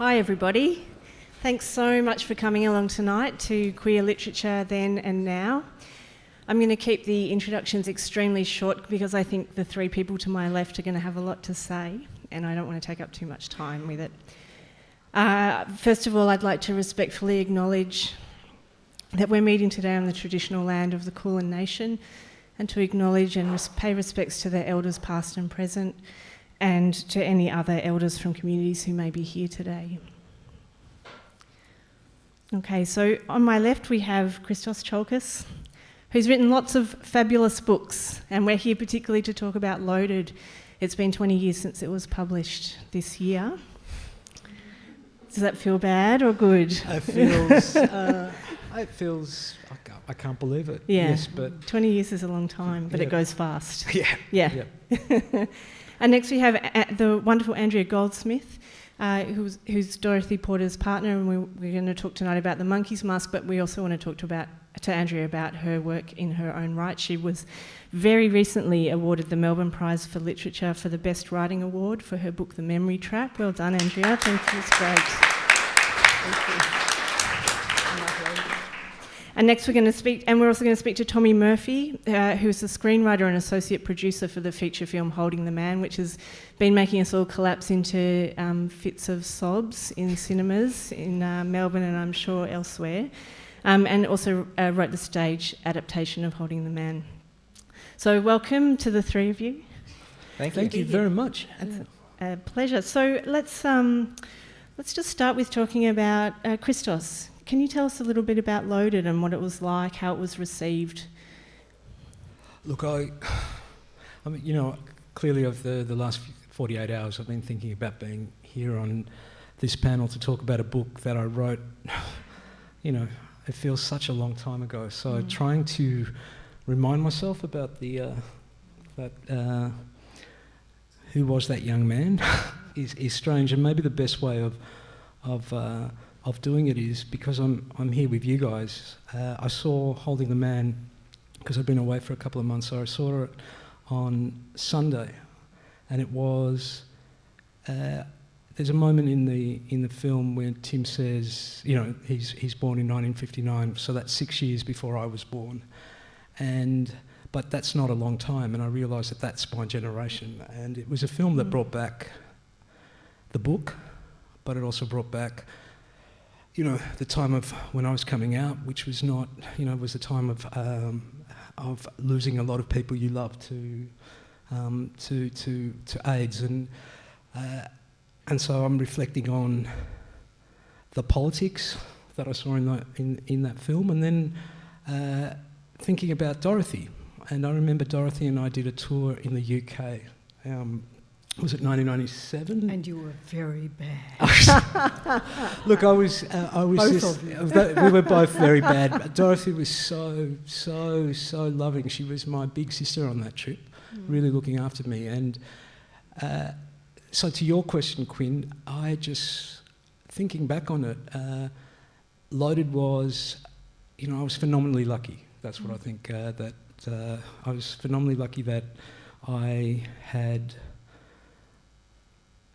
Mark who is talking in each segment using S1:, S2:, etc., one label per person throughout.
S1: Hi everybody. Thanks so much for coming along tonight to Queer Literature Then and Now. I'm going to keep the introductions extremely short because I think the three people to my left are going to have a lot to say and I don't want to take up too much time with it. First of all, I'd like to respectfully acknowledge that we're meeting today on the traditional land of the Kulin Nation and to acknowledge and pay respects to their elders past and present and to any other elders from communities who may be here today. Okay, so on my left we have Christos Tsiolkas, who's written lots of fabulous books, and we're here particularly to talk about Loaded. It's been 20 years since it was published this year. Does that feel bad or good?
S2: It feels, I can't believe it.
S1: Yeah,
S2: yes, but
S1: 20 years is a long time, but it goes fast.
S2: Yeah.
S1: And next we have the wonderful Andrea Goldsmith, who's Dorothy Porter's partner, and we're going to talk tonight about The Monkey's Mask, but we also want to talk to Andrea about her work in her own right. She was very recently awarded the Melbourne Prize for Literature for the Best Writing Award for her book The Memory Trap. Well done, Andrea. Thank you. It's great. Thank you. And next we're also going to speak to Tommy Murphy, who's the screenwriter and associate producer for the feature film Holding the Man, which has been making us all collapse into fits of sobs in cinemas in Melbourne and I'm sure elsewhere, and also wrote the stage adaptation of Holding the Man. So welcome to the three of you.
S2: Thank you very much.
S1: A pleasure. So let's just start with talking about Christos. Can you tell us a little bit about Loaded and what it was like, how it was received?
S2: Look, I mean, clearly over the last 48 hours I've been thinking about being here on this panel to talk about a book that I wrote, it feels such a long time ago. So trying to remind myself about who was that young man is strange, and maybe the best way of doing it is because I'm here with you guys. I saw Holding the Man because I'd been away for a couple of months, so I saw it on Sunday, and it was. There's a moment in the film where Tim says, he's born in 1959, so that's 6 years before I was born, but that's not a long time, and I realised that that's my generation, and it was a film that brought back the book, but it also brought back. The time of when I was coming out, which was not, was the time of losing a lot of people you love to AIDS, and so I'm reflecting on the politics that I saw in that film, and then thinking about Dorothy. And I remember Dorothy and I did a tour in the UK. Was it 1997?
S3: And you were very bad.
S2: Look, I was.
S3: Both of you.
S2: We were both very bad. Dorothy was so loving. She was my big sister on that trip, really looking after me. And so, to your question, Quinn, I just thinking back on it, Loaded was, I was phenomenally lucky. That's what I think. That I was phenomenally lucky that I had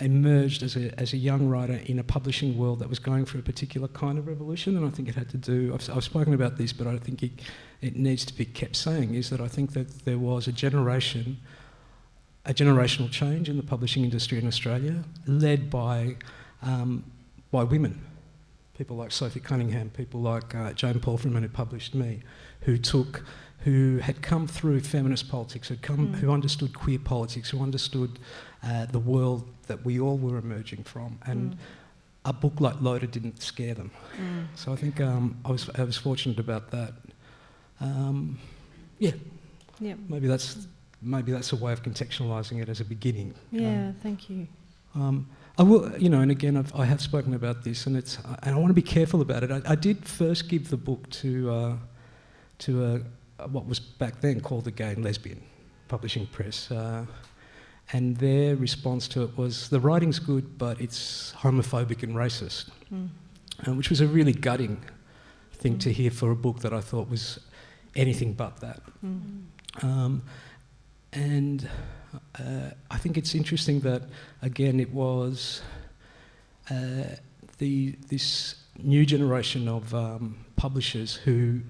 S2: emerged as a young writer in a publishing world that was going through a particular kind of revolution, and I think it had to do. I've spoken about this, but I think it needs to be kept saying is that I think that there was a generational change in the publishing industry in Australia, led by women, people like Sophie Cunningham, people like Jane Paulfreeman, who published me, who had come through feminist politics, who understood queer politics, who understood the world that we all were emerging from, and a book like Loaded didn't scare them. So I think I was fortunate about that. Maybe that's a way of contextualising it as a beginning.
S1: Yeah, thank you.
S2: I will, and again, I have spoken about this, and I want to be careful about it. I did first give the book to what was back then called the Gay and Lesbian Publishing Press, and their response to it was, the writing's good, but it's homophobic and racist, which was a really gutting thing to hear for a book that I thought was anything but that. And I think it's interesting that, again, it was this new generation of publishers who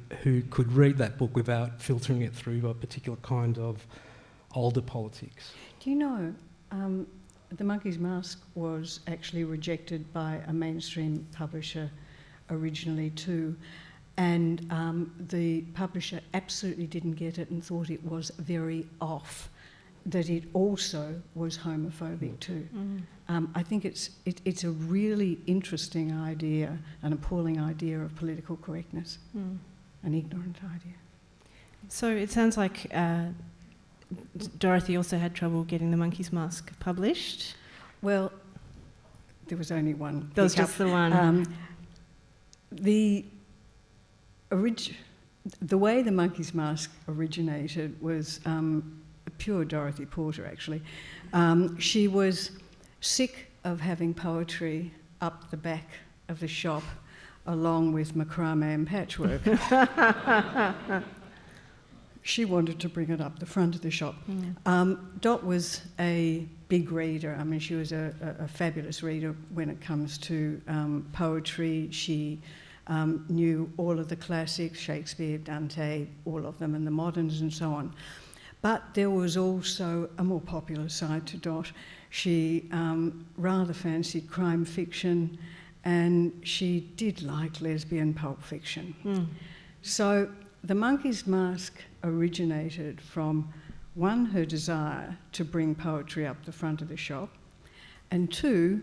S2: could read that book without filtering it through a particular kind of older politics.
S3: Do you know, The Monkey's Mask was actually rejected by a mainstream publisher originally too, and the publisher absolutely didn't get it and thought it was very off, that it also was homophobic too. I think it's a really interesting idea, an appalling idea of political correctness, an ignorant idea.
S1: So it sounds like Dorothy also had trouble getting The Monkey's Mask published.
S3: Well, there was only one.
S1: There was just the one.
S3: The way The Monkey's Mask originated was pure Dorothy Porter, actually. She was sick of having poetry up the back of the shop along with macrame and patchwork. She wanted to bring it up the front of the shop. Dot was a big reader. I mean, she was a fabulous reader when it comes to poetry. She knew all of the classics, Shakespeare, Dante, all of them, and the moderns and so on. But there was also a more popular side to Dot. She rather fancied crime fiction, and she did like lesbian pulp fiction. So The Monkey's Mask originated from, one, her desire to bring poetry up the front of the shop, and two,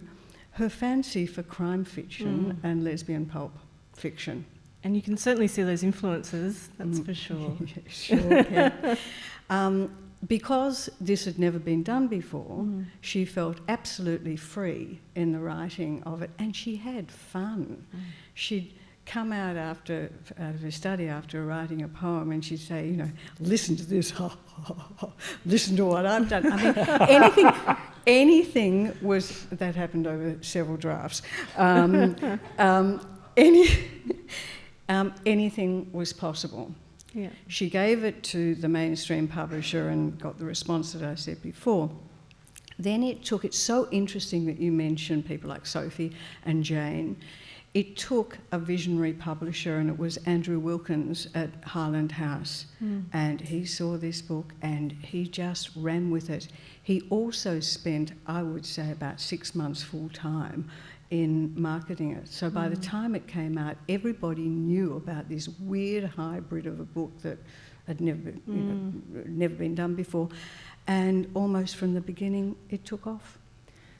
S3: her fancy for crime fiction and lesbian pulp fiction.
S1: And you can certainly see those influences, that's for sure.
S3: Sure can. Because this had never been done before, she felt absolutely free in the writing of it, and she had fun. She'd come out of her study after writing a poem, and she'd say, you know, listen to this, listen to what I've done. I mean, anything was, that happened over several drafts. Anything was possible.
S1: Yeah.
S3: She gave it to the mainstream publisher and got the response that I said before. Then it's so interesting that you mentioned people like Sophie and Jane. It took a visionary publisher, and it was Andrew Wilkins at Highland House, and he saw this book and he just ran with it. He also spent, I would say, about 6 months full time in marketing it. So by the time it came out, everybody knew about this weird hybrid of a book that had never been done before, and almost from the beginning it took off.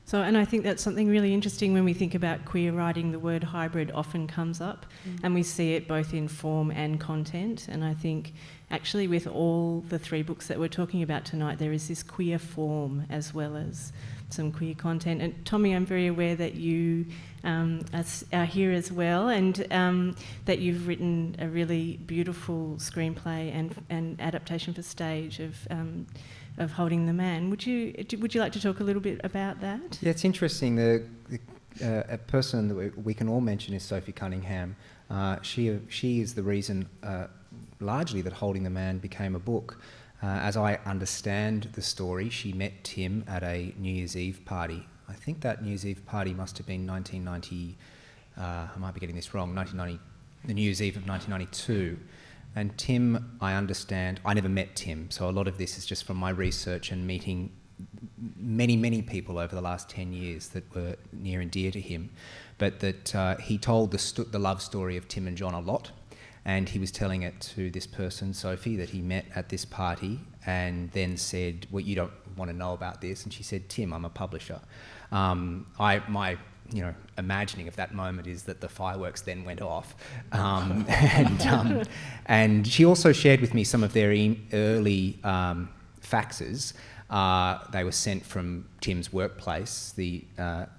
S1: So, and I think that's something really interesting when we think about queer writing. The word hybrid often comes up, and we see it both in form and content. And I think actually with all the 3 books that we're talking about tonight, there is this queer form as well as some queer content. And Tommy, I'm very aware that you are here as well, and that you've written a really beautiful screenplay and adaptation for stage of Holding the Man. Would you like to talk a little bit about that?
S4: Yeah, it's interesting. A person that we can all mention is Sophie Cunningham. She is the reason, largely, that Holding the Man became a book. As I understand the story, she met Tim at a New Year's Eve party. I think that New Year's Eve party must have been 1990. I might be getting this wrong. The New Year's Eve of 1992. And Tim, I understand, I never met Tim, so a lot of this is just from my research and meeting many, many people over the last 10 years that were near and dear to him, but that he told the love story of Tim and John a lot, and he was telling it to this person, Sophie, that he met at this party, and then said, well, you don't want to know about this, and she said, Tim, I'm a publisher. My imagining of that moment is that the fireworks then went off. And she also shared with me some of their early faxes. They were sent from Tim's workplace, the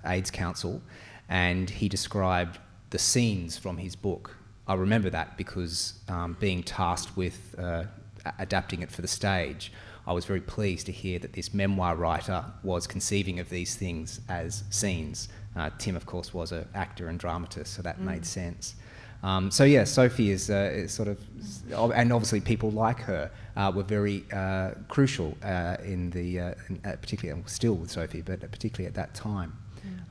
S4: AIDS Council, and he described the scenes from his book. I remember that because being tasked with adapting it for the stage, I was very pleased to hear that this memoir writer was conceiving of these things as scenes. Tim, of course, was an actor and dramatist, so that made sense. So yeah, Sophie is sort of, and obviously people like her were very crucial in the, particularly, still with Sophie, but particularly at that time.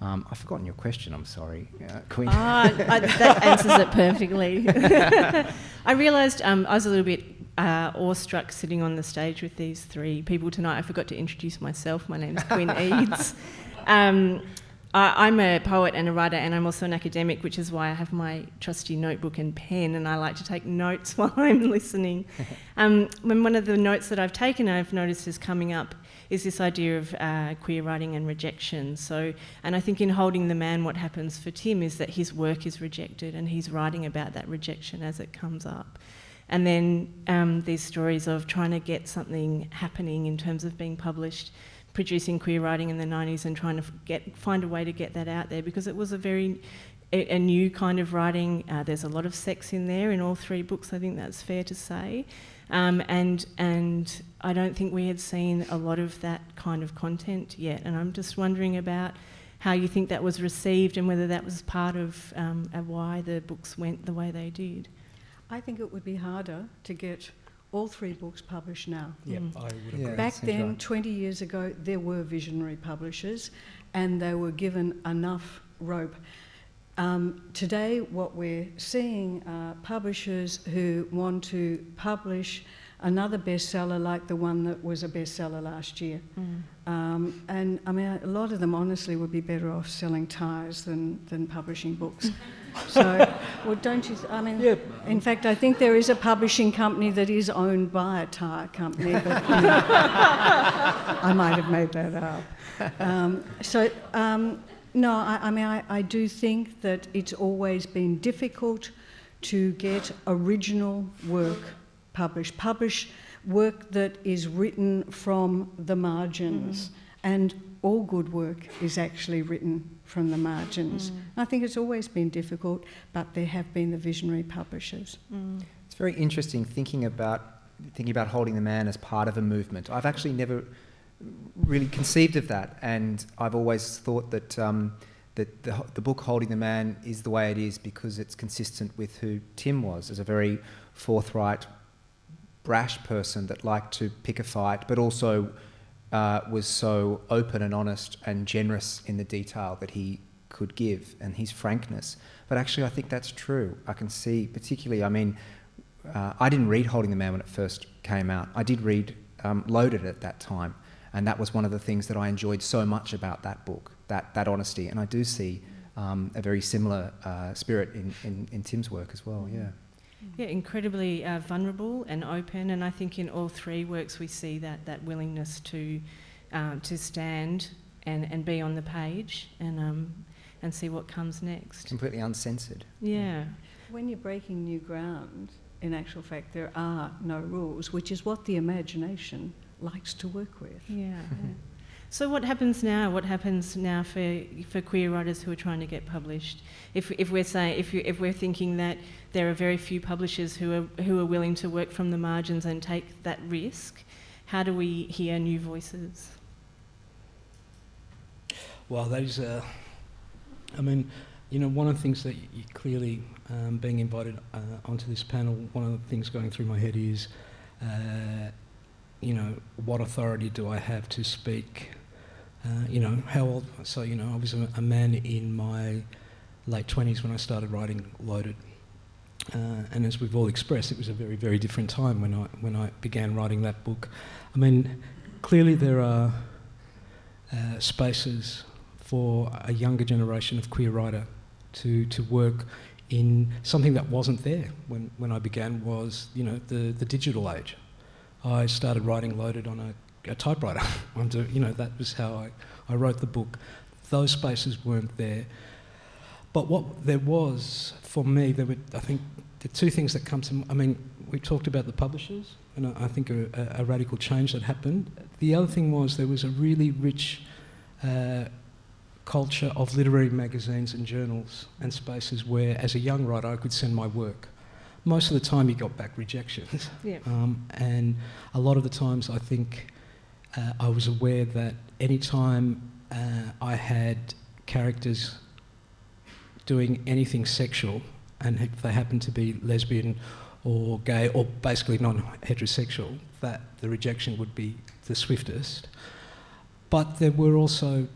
S4: I've forgotten your question, I'm sorry, Quinn.
S1: That answers it perfectly. I realised I was a little bit awestruck sitting on the stage with these three people tonight. I forgot to introduce myself. My name's Quinn Eades. I'm a poet and a writer, and I'm also an academic, which is why I have my trusty notebook and pen, and I like to take notes while I'm listening. When one of the notes that I've taken, I've noticed is coming up, is this idea of queer writing and rejection. And I think in Holding the Man, what happens for Tim is that his work is rejected, and he's writing about that rejection as it comes up. And then these stories of trying to get something happening in terms of being published, producing queer writing in the 90s and trying to find a way to get that out there, because it was a new kind of writing. There's a lot of sex in there in all three books, I think that's fair to say. And I don't think we had seen a lot of that kind of content yet. And I'm just wondering about how you think that was received and whether that was part of why the books went the way they did.
S3: I think it would be harder to get all three books published now.
S2: Yep, I would agree.
S4: Yeah,
S3: Back
S4: seems
S3: then,
S4: right.
S3: 20 years ago, there were visionary publishers and they were given enough rope. Today, what we're seeing are publishers who want to publish another bestseller like the one that was a bestseller last year. And I mean, a lot of them honestly would be better off selling tyres than publishing books. So, well, don't you? I mean,
S2: Yeah.
S3: in fact, I think there is a publishing company that is owned by a tyre company, but I might have made that up. No, I mean, I do think that it's always been difficult to get original work published. Publish work that is written from the margins. And all good work is actually written from the margins. I think it's always been difficult, but there have been the visionary publishers.
S4: It's very interesting thinking about Holding the Man as part of a movement. I've actually never really conceived of that, and I've always thought that the book Holding the Man is the way it is because it's consistent with who Tim was, as a very forthright, brash person that liked to pick a fight, but also was so open and honest and generous in the detail that he could give, and his frankness. But actually, I think that's true. I can see, particularly, I mean, I didn't read Holding the Man when it first came out. I did read Loaded at that time, and that was one of the things that I enjoyed so much about that book, that honesty. And I do see a very similar spirit in Tim's work as well, yeah.
S1: Yeah, incredibly vulnerable and open, and I think in all three works we see that willingness to stand and be on the page and see what comes next.
S4: Completely uncensored.
S1: Yeah.
S3: When you're breaking new ground, in actual fact, there are no rules, which is what the imagination likes to work with.
S1: Yeah. So what happens now? What happens now for queer writers who are trying to get published? If we're thinking that there are very few publishers who are willing to work from the margins and take that risk, how do we hear new voices?
S2: Well, that is, I mean, you know, one of the things that you clearly, being invited onto this panel, one of the things going through my head is, you know, what authority do I have to speak? You know, how old? So, you know, I was a man in my late 20s when I started writing Loaded. And as we've all expressed, it was a very, very different time when I began writing that book. I mean, clearly there are spaces for a younger generation of queer writer to work in something that wasn't there when I began, was, you know, the digital age. I started writing Loaded on a typewriter. You know, that was how I wrote the book. Those spaces weren't there. But what there was, for me, there were, I think, the two things that come to... I mean, we talked about the publishers, and I think a radical change that happened. The other thing was there was a really rich culture of literary magazines and journals and spaces where, as a young writer, I could send my work. Most of the time you got back rejections.
S1: Yeah.
S2: And a lot of the times I think I was aware that any time I had characters doing anything sexual, and if they happened to be lesbian or gay or basically non-heterosexual, that the rejection would be the swiftest. But there were also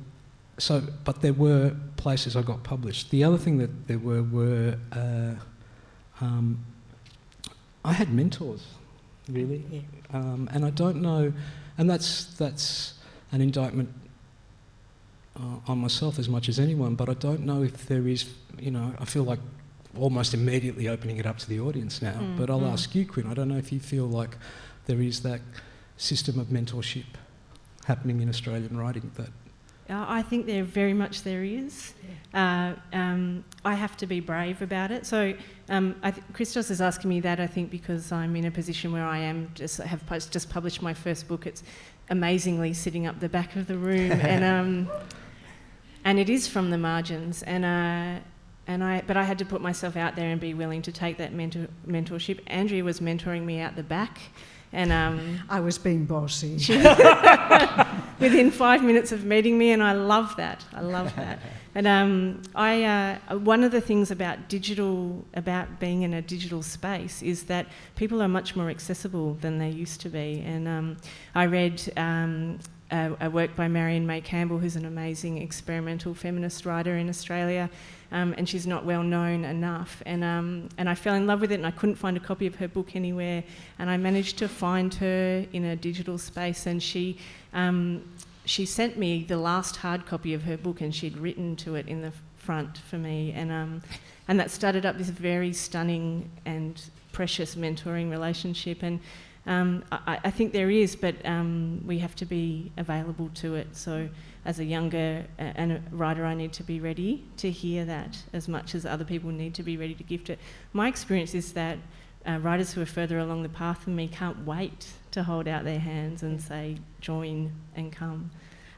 S2: but there were places I got published. The other thing that there were I had mentors, really, and I don't know, and that's an indictment on myself as much as anyone, but I don't know if there is, I feel like almost immediately opening it up to the audience now, but I'll ask you, Quinn, I don't know if you feel like there is that system of mentorship happening in Australian writing that...
S1: I think there is. I have to be brave about it. So Christos is asking me that, I think, because I'm in a position where I am just published my first book. It's amazingly sitting up the back of the room, and it is from the margins. But I had to put myself out there and be willing to take that mentorship. Andrea was mentoring me out the back. And
S3: I was being bossy.
S1: Within 5 minutes of meeting me, and I love that. And one of the things about being in a digital space is that people are much more accessible than they used to be. And I read a work by Marion May Campbell, who's an amazing experimental feminist writer in Australia, and she's not well known enough. And I fell in love with it, and I couldn't find a copy of her book anywhere. And I managed to find her in a digital space, and she sent me the last hard copy of her book, and she'd written to it in the front for me. And that started up this very stunning and precious mentoring relationship. And I think there is, but we have to be available to it. So as a younger writer, I need to be ready to hear that as much as other people need to be ready to gift it. My experience is that writers who are further along the path than me can't wait to hold out their hands and say, join and come.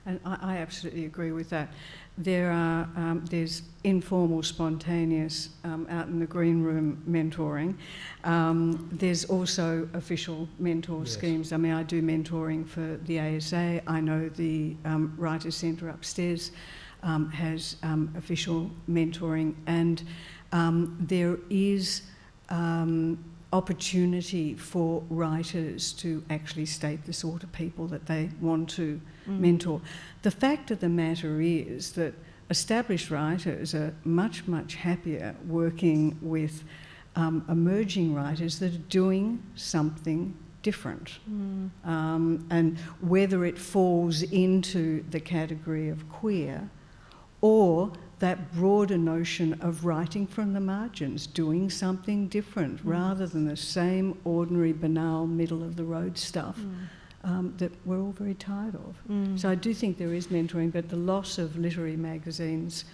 S3: And I absolutely agree with that. There's informal, spontaneous, out in the green room mentoring. There's also official mentor schemes. I mean, I do mentoring for the ASA. I know the Writers' Centre upstairs has official mentoring, and there is opportunity for writers to actually state the sort of people that they want to mentor. The fact of the matter is that established writers are much, much happier working with emerging writers that are doing something different. And whether it falls into the category of queer or that broader notion of writing from the margins, doing something different rather than the same ordinary, banal, middle-of-the-road stuff that we're all very tired of. So I do think there is mentoring, but the loss of literary magazines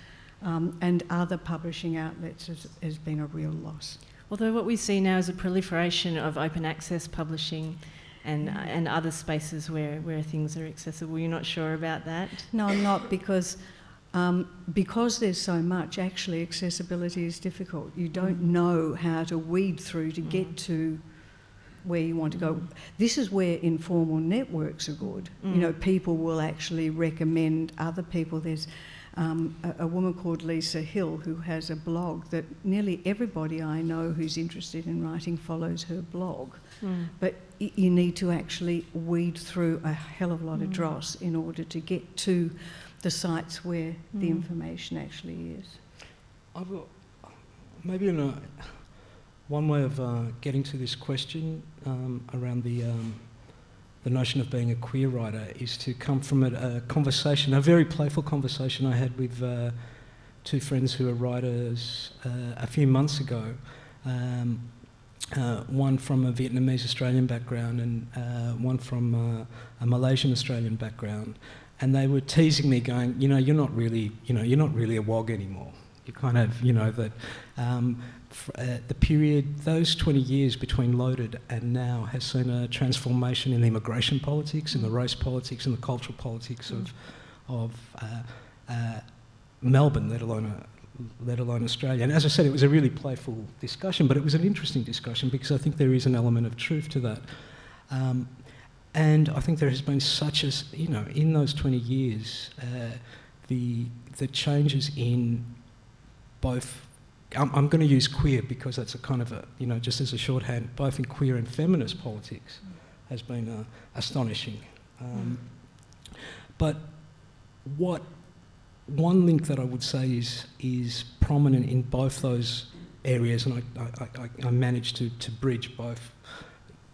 S3: and other publishing outlets has been a real loss.
S1: Although what we see now is a proliferation of open access publishing and other spaces where things are accessible. You're not sure about that?
S3: No, I'm not, because there's so much, actually accessibility is difficult. You don't know how to weed through to get to where you want to go. This is where informal networks are good. You know, people will actually recommend other people. There's a woman called Lisa Hill who has a blog that nearly everybody I know who's interested in writing follows her blog. But you need to actually weed through a hell of a lot of dross in order to get to the sites where the information actually is.
S2: I've got maybe one way of getting to this question around the notion of being a queer writer is to come from a conversation, a very playful conversation I had with two friends who are writers a few months ago. One from a Vietnamese Australian background and one from a Malaysian Australian background. And they were teasing me, going, you're not really a WOG anymore. You kind of, that the period, those 20 years between Loaded and now has seen a transformation in the immigration politics, in the race politics, and the cultural politics of Melbourne, let alone Australia. And as I said, it was a really playful discussion, but it was an interesting discussion because I think there is an element of truth to that. And I think there has been such a, in those 20 years, the changes in both, I'm going to use queer because that's a kind of a, just as a shorthand, both in queer and feminist politics has been astonishing. But what one link that I would say is prominent in both those areas, and I managed to bridge both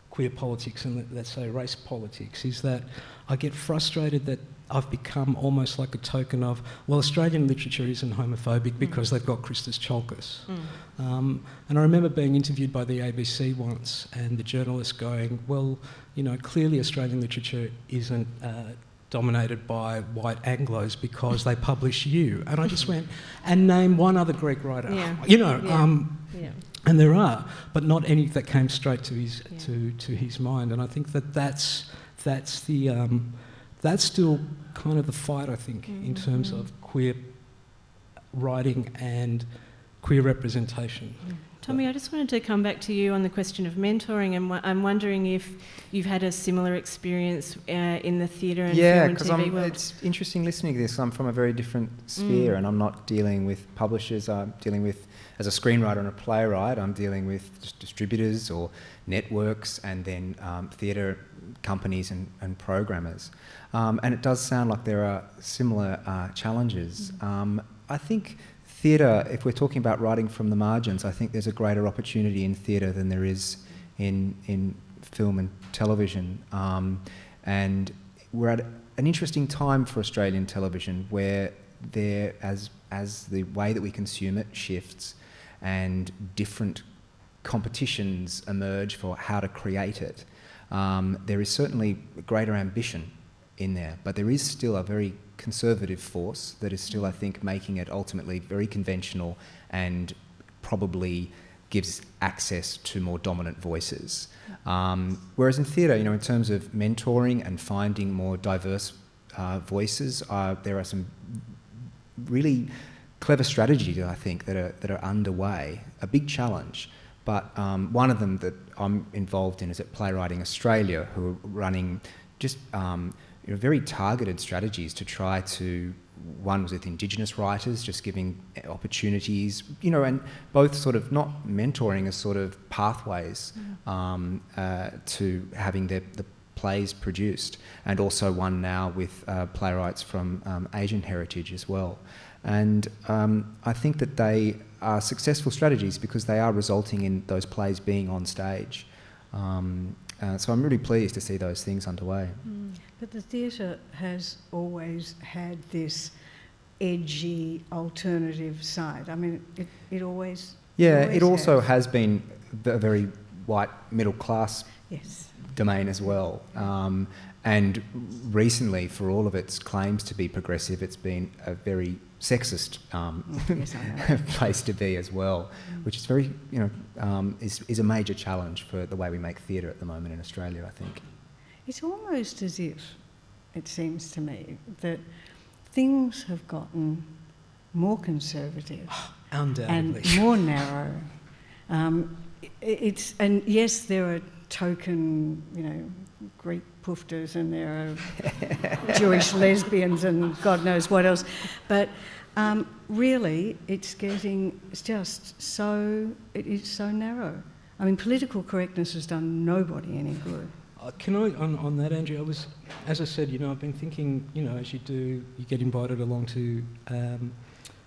S2: queer politics and, let's say, race politics, is that I get frustrated that I've become almost like a token of, well, Australian literature isn't homophobic because they've got Christos Tsiolkas. And I remember being interviewed by the ABC once, and the journalist going, well, clearly Australian literature isn't dominated by white Anglos because they publish you. And I just went, and name one other Greek writer. And there are, but not any that came straight to his to his mind. And I think that's still kind of the fight, I think, in terms of queer writing and queer representation.
S1: Tommy, I just wanted to come back to you on the question of mentoring, and I'm wondering if you've had a similar experience in the theatre and film and TV world.
S4: It's interesting listening to this. I'm from a very different sphere, and I'm not dealing with publishers. I'm dealing with, as a screenwriter and a playwright, I'm dealing with distributors or networks, and then theatre companies and programmers. And it does sound like there are similar challenges. I think theatre, if we're talking about writing from the margins, I think there's a greater opportunity in theatre than there is in film and television. And we're at an interesting time for Australian television, where there, as the way that we consume it shifts and different competitions emerge for how to create it, there is certainly greater ambition in there, but there is still a very conservative force that is still, I think, making it ultimately very conventional and probably gives access to more dominant voices. Whereas in theatre, in terms of mentoring and finding more diverse voices, there are some really clever strategies, I think, that are underway. A big challenge, but one of them that I'm involved in is at Playwriting Australia, who are running just very targeted strategies to try to, one was with Indigenous writers, just giving opportunities, and both sort of not mentoring as sort of pathways to having the plays produced, and also one now with playwrights from Asian heritage as well. And I think that they are successful strategies because they are resulting in those plays being on stage. So I'm really pleased to see those things underway.
S3: But the theatre has always had this edgy alternative side. I mean, it always...
S4: Yeah, it also has been a very white middle class domain as well. And recently, for all of its claims to be progressive, it's been a very sexist place to be as well, which is very, is a major challenge for the way we make theatre at the moment in Australia, I think.
S3: It's almost as if, it seems to me, that things have gotten more conservative and more narrow. And yes, there are token, Greek poofters, and there are Jewish lesbians and God knows what else. But really, it is so narrow. I mean, political correctness has done nobody any good.
S2: Can I, on that, Andrea, as I said, I've been thinking, as you get invited along to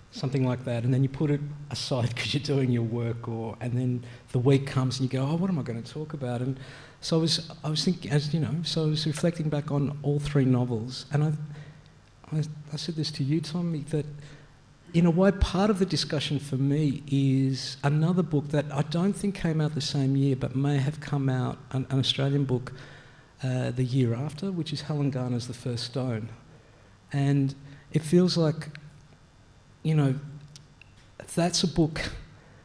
S2: something like that, and then you put it aside because you're doing your work, and then the week comes and you go, oh, what am I going to talk about? And so I was thinking, so I was reflecting back on all three novels, and I said this to you, Tommy, that in a way, part of the discussion for me is another book that I don't think came out the same year, but may have come out, an Australian book, the year after, which is Helen Garner's The First Stone. And it feels like, that's a book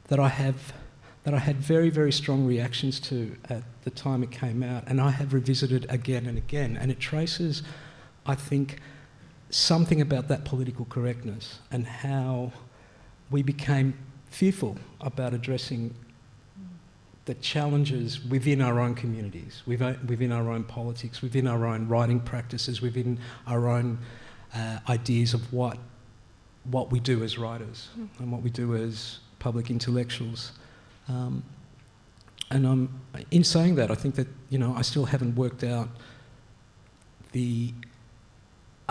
S2: that I had very, very strong reactions to at the time it came out, and I have revisited again and again. And it traces, I think, something about that political correctness and how we became fearful about addressing the challenges within our own communities, within our own politics, within our own writing practices, within our own ideas of what we do as writers and what we do as public intellectuals. And in saying that, I think that, I still haven't worked out the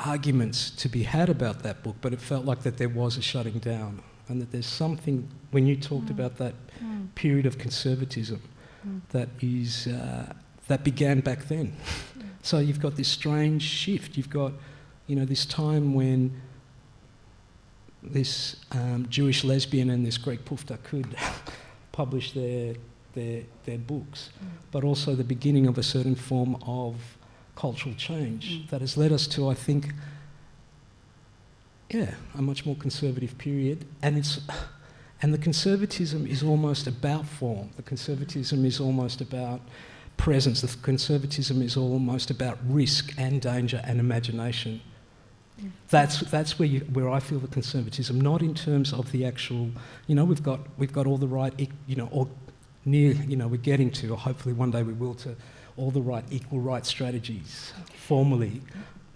S2: arguments to be had about that book, but it felt like that there was a shutting down, and that there's something, when you talked about that period of conservatism, that is that began back then. So you've got this strange shift. You've got, this time when this Jewish lesbian and this Greek pufta could publish their books, but also the beginning of a certain form of cultural change that has led us to, I think, a much more conservative period. And the conservatism is almost about form. The conservatism is almost about presence. The conservatism is almost about risk and danger and imagination. That's where I feel the conservatism, not in terms of the actual, we've got all the right, or near, we're getting to, or hopefully one day we will, to all the right equal rights strategies formally,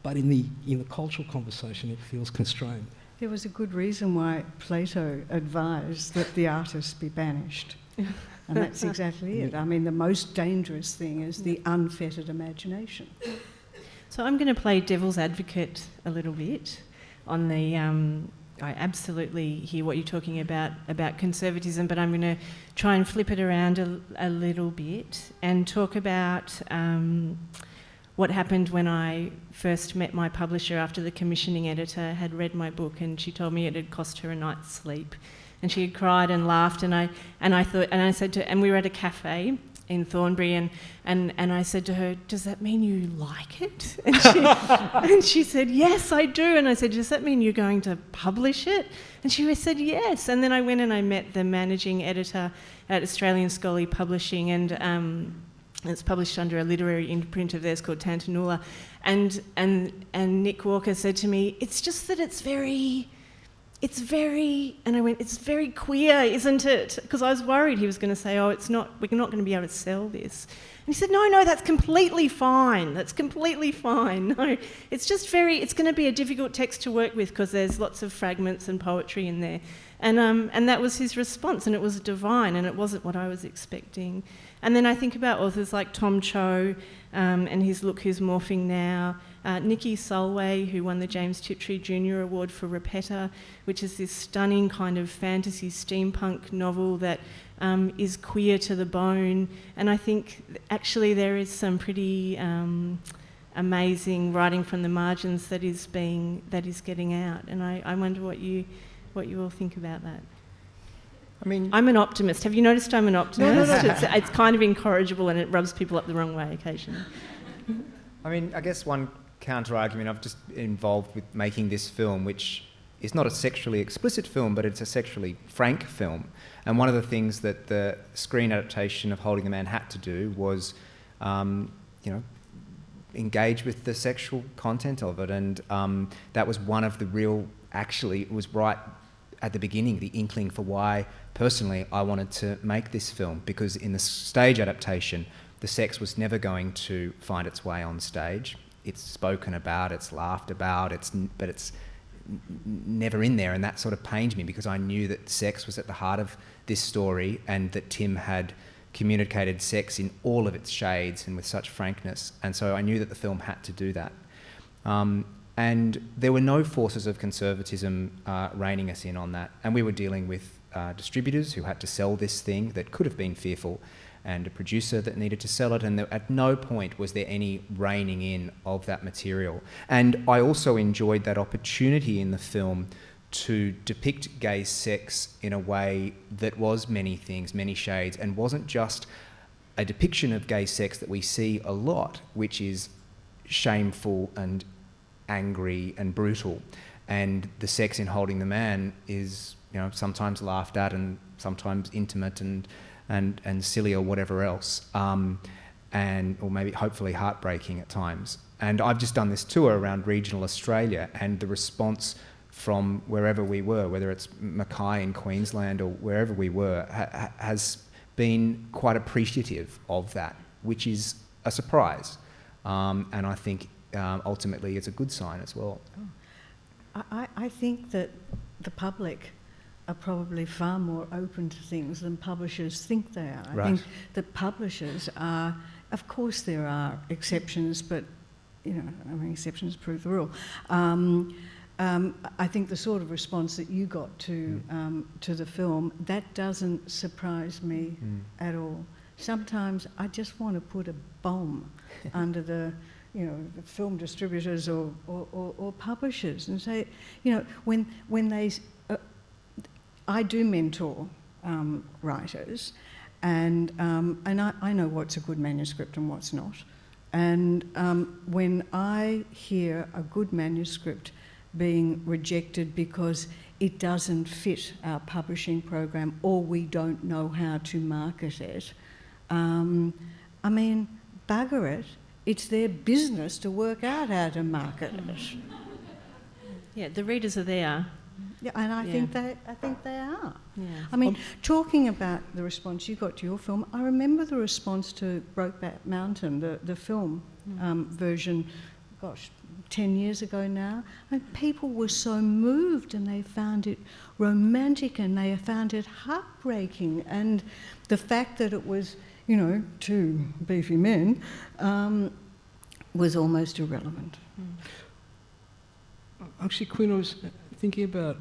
S2: but in the cultural conversation it feels constrained.
S3: There was a good reason why Plato advised that the artist be banished. And that's exactly it. I mean, the most dangerous thing is the unfettered imagination.
S1: So I'm going to play devil's advocate a little bit on the... I absolutely hear what you're talking about conservatism, but I'm going to try and flip it around a little bit and talk about what happened when I first met my publisher after the commissioning editor had read my book, and she told me it had cost her a night's sleep. And she had cried and laughed, and I said to her, and we were at a cafe in Thornbury, and I said to her, "Does that mean you like it?" And she said, "Yes, I do." And I said, "Does that mean you're going to publish it?" And she said, "Yes." And then I went and I met the managing editor at Australian Scholarly Publishing, and it's published under a literary imprint of theirs called Tantanoola. And Nick Walker said to me, "It's just that it's very," and I went, "It's very queer, isn't it?" Because I was worried he was going to say, "Oh, we're not going to be able to sell this." And he said, No, that's completely fine. That's completely fine. No, it's just it's going to be a difficult text to work with because there's lots of fragments and poetry in there. And that was his response, and it was divine, and it wasn't what I was expecting. And then I think about authors like Tom Cho and his Look Who's Morphing Now, Nikki Solway, who won the James Tiptree Junior Award for Repeta, which is this stunning kind of fantasy steampunk novel that is queer to the bone. And I think actually there is some pretty amazing writing from the margins that is getting out. And I wonder what you all think about that.
S4: I mean,
S1: I'm an optimist. Have you noticed I'm an optimist?
S4: No.
S1: It's kind of incorrigible, and it rubs people up the wrong way occasionally.
S4: I mean, I guess one counter-argument, I've just involved with making this film, which is not a sexually explicit film, but it's a sexually frank film. And one of the things that the screen adaptation of Holding the Man had to do was, engage with the sexual content of it. And that was one of the real, actually, it was right at the beginning, the inkling for why, personally, I wanted to make this film. Because in the stage adaptation, the sex was never going to find its way on stage. It's spoken about, it's laughed about, but it's never in there, and that sort of pained me because I knew that sex was at the heart of this story, and that Tim had communicated sex in all of its shades and with such frankness, and so I knew that the film had to do that. And there were no forces of conservatism reining us in on that, and we were dealing with distributors who had to sell this thing that could have been fearful, and a producer that needed to sell it, and at no point was there any reining in of that material. And I also enjoyed that opportunity in the film to depict gay sex in a way that was many things, many shades, and wasn't just a depiction of gay sex that we see a lot, which is shameful and angry and brutal. And the sex in Holding the Man is, sometimes laughed at and sometimes intimate and silly or whatever else, or maybe hopefully heartbreaking at times. And I've just done this tour around regional Australia, and the response from wherever we were, whether it's Mackay in Queensland or wherever we were, has been quite appreciative of that, which is a surprise. And I think ultimately it's a good sign as well.
S3: I think that the public are probably far more open to things than publishers think they are. I think that publishers are, of course there are exceptions, but exceptions prove the rule. I think the sort of response that you got to the film, that doesn't surprise me at all. Sometimes I just want to put a bomb under the film distributors or publishers and say, when they, I do mentor writers, and I know what's a good manuscript and what's not. And when I hear a good manuscript being rejected because it doesn't fit our publishing program or we don't know how to market it, bugger it. It's their business to work out how to market it.
S1: Yeah, the readers are there.
S3: Yeah, and I think they are.
S1: Yeah.
S3: Talking about the response you got to your film, I remember the response to Brokeback Mountain, the film version, 10 years ago now, and people were so moved and they found it romantic and they found it heartbreaking, and the fact that it was, two beefy men was almost irrelevant.
S2: Actually, Quinn, I was thinking about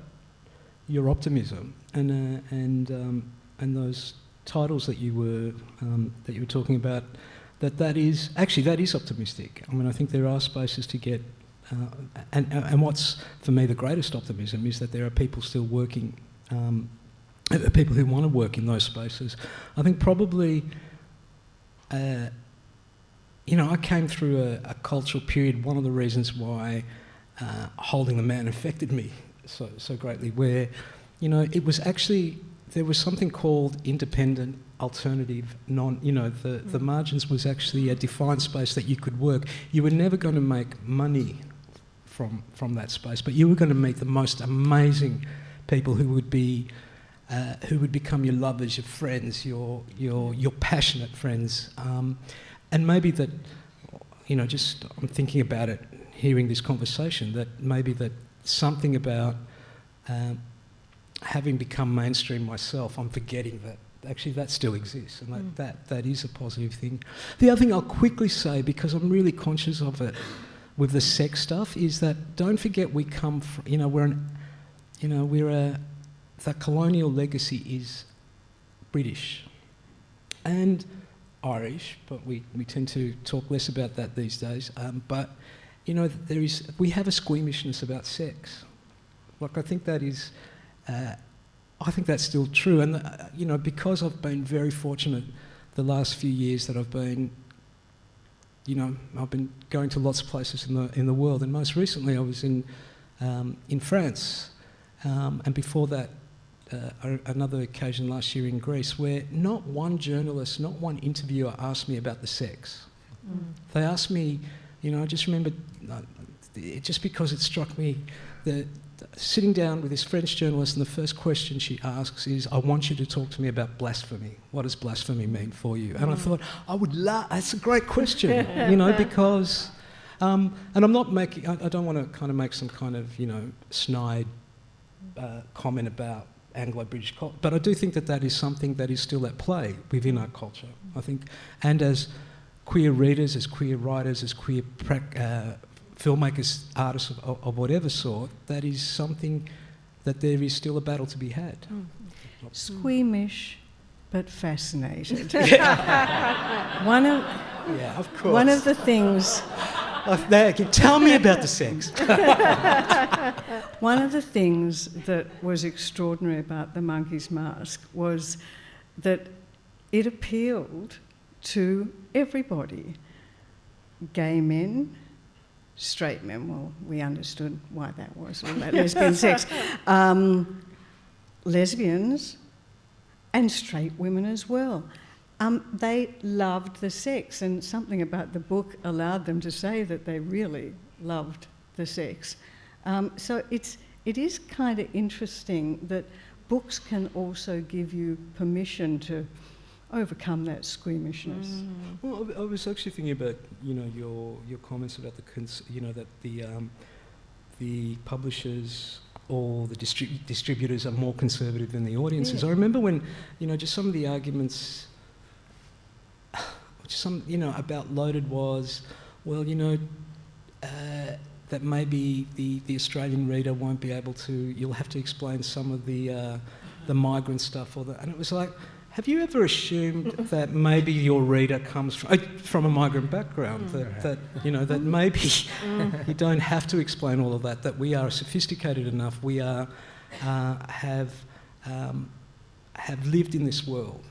S2: your optimism and those titles that you were talking about. That is optimistic. I think there are spaces to get, and what's for me the greatest optimism is that there are people still working, people who want to work in those spaces. I think probably, I came through a cultural period. One of the reasons why Holding the Man affected me so greatly, where, it was actually, there was something called independent, alternative, the margins was actually a defined space that you could work. You were never going to make money from that space, but you were going to meet the most amazing people who would become your lovers, your friends, your passionate friends, and maybe that, just I'm thinking about it, hearing this conversation, that maybe that something about having become mainstream myself, I'm forgetting that actually that still exists, and that is a positive thing. The other thing I'll quickly say, because I'm really conscious of it with the sex stuff, is that don't forget we come from, the colonial legacy is British and Irish, but we tend to talk less about that these days. But we have a squeamishness about sex. Like, I think that is. I think that's still true, and because I've been very fortunate the last few years that I've been going to lots of places in the world, and most recently I was in France, and before that another occasion last year in Greece, where not one journalist, not one interviewer asked me about the sex. They asked me, I just remember, just because it struck me that sitting down with this French journalist, and the first question she asks is, I want you to talk to me about blasphemy. What does blasphemy mean for you? And I thought, I would love, that's a great question, because, and I'm not making, I don't want to kind of make some kind of, snide comment about Anglo-British culture, but I do think that is something that is still at play within our culture, I think, and as queer readers, as queer writers, as queer filmmakers, artists of whatever sort, that is something that there is still a battle to be had.
S3: Squeamish, but fascinated.
S2: Of course.
S3: One of the things...
S2: Tell me about the sex.
S3: One of the things that was extraordinary about The Monkey's Mask was that it appealed to everybody. Gay men, straight men, well, we understood why that was, all that lesbian sex. Lesbians and straight women as well. They loved the sex, and something about the book allowed them to say that they really loved the sex. So it is kind of interesting that books can also give you permission to overcome that squeamishness.
S2: Well, I was actually thinking about your comments about that the publishers or the distributors are more conservative than the audiences. Yeah. I remember when just some of the arguments, about Loaded was, well, that maybe the Australian reader won't be able to. You'll have to explain some of the migrant stuff, and it was like, have you ever assumed that maybe your reader comes from a migrant background? That that maybe you don't have to explain all of that. That we are sophisticated enough. We are have lived in this world.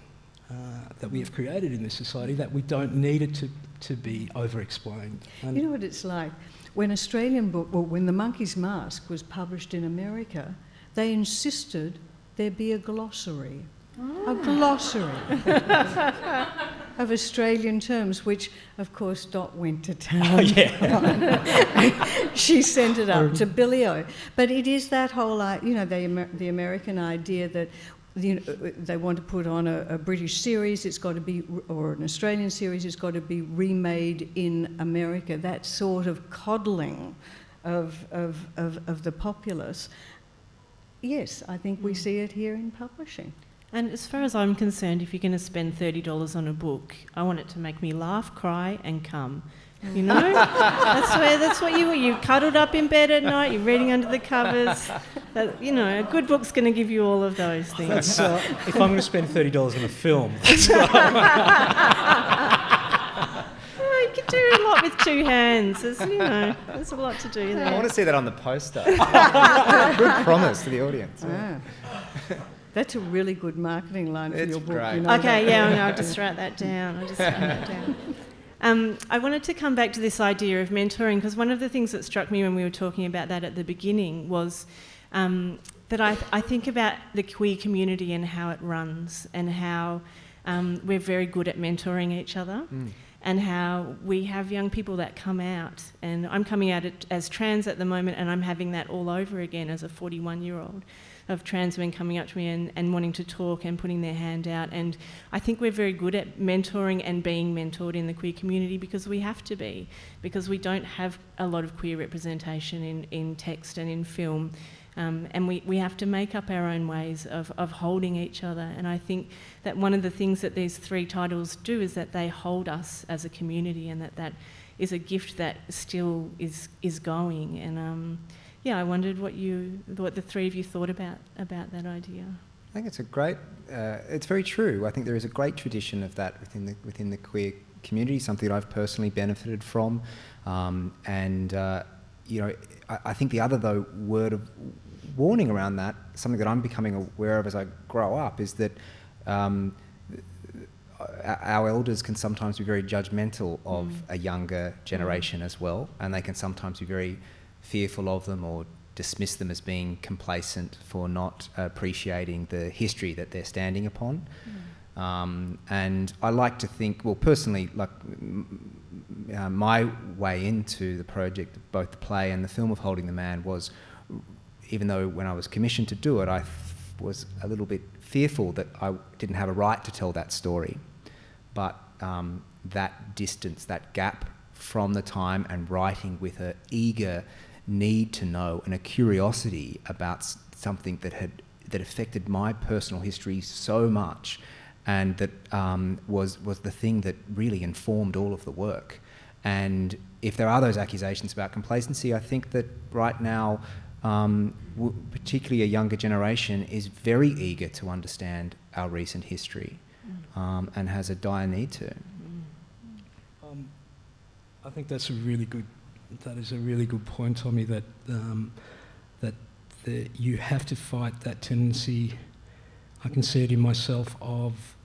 S2: That we have created in this society, that we don't need it to be over-explained. And
S3: you know what it's like? When when The Monkey's Mask was published in America, they insisted there be a glossary. A glossary of Australian terms, which, of course, Dot went to town. She sent it up to Billy O. But it is that whole, the American idea that they want to put on a British series, it's got to be, or an Australian series, it's got to be remade in America. That sort of coddling of the populace. Yes, I think we see it here in publishing.
S1: And as far as I'm concerned, if you're going to spend $30 on a book, I want it to make me laugh, cry, and come. You know, that's what you cuddled up in bed at night. You're reading under the covers. A good book's going to give you all of those things.
S2: If I'm going to spend $30 on a film,
S1: you can do a lot with two hands. There's a lot to do there.
S4: I want to see that on the poster. Good promise to the audience.
S3: Ah. That's a really good marketing line for your book.
S4: Great.
S3: You know
S1: Okay, I'll just write that down. I wanted to come back to this idea of mentoring, because one of the things that struck me when we were talking about that at the beginning was that I think about the queer community and how it runs, and how we're very good at mentoring each other, and how we have young people that come out. And I'm coming out as trans at the moment, and I'm having that all over again as a 41-year-old. Of trans men coming up to me and wanting to talk and putting their hand out. And I think we're very good at mentoring and being mentored in the queer community, because we have to be, because we don't have a lot of queer representation in text and in film. And we have to make up our own ways of holding each other. And I think that one of the things that these three titles do is that they hold us as a community, and that is a gift that still is going. And I wondered what the three of you thought about that idea.
S4: I think it's it's very true. I think there is a great tradition of that within the queer community, something that I've personally benefited from. I think the other, word of warning around that, something that I'm becoming aware of as I grow up, is that our elders can sometimes be very judgmental of a younger generation as well, and they can sometimes be very fearful of them or dismiss them as being complacent for not appreciating the history that they're standing upon. And I like to think, well, personally, my way into the project, both the play and the film of Holding the Man, was, even though when I was commissioned to do it, I was a little bit fearful that I didn't have a right to tell that story. But that distance, that gap from the time, and writing with an eager need to know and a curiosity about something that affected my personal history so much, and that was the thing that really informed all of the work. And if there are those accusations about complacency, I think that right now, particularly a younger generation, is very eager to understand our recent history, and has a dire need to.
S2: I think that is a really good point, Tommy, that you have to fight that tendency. I can see it in myself of,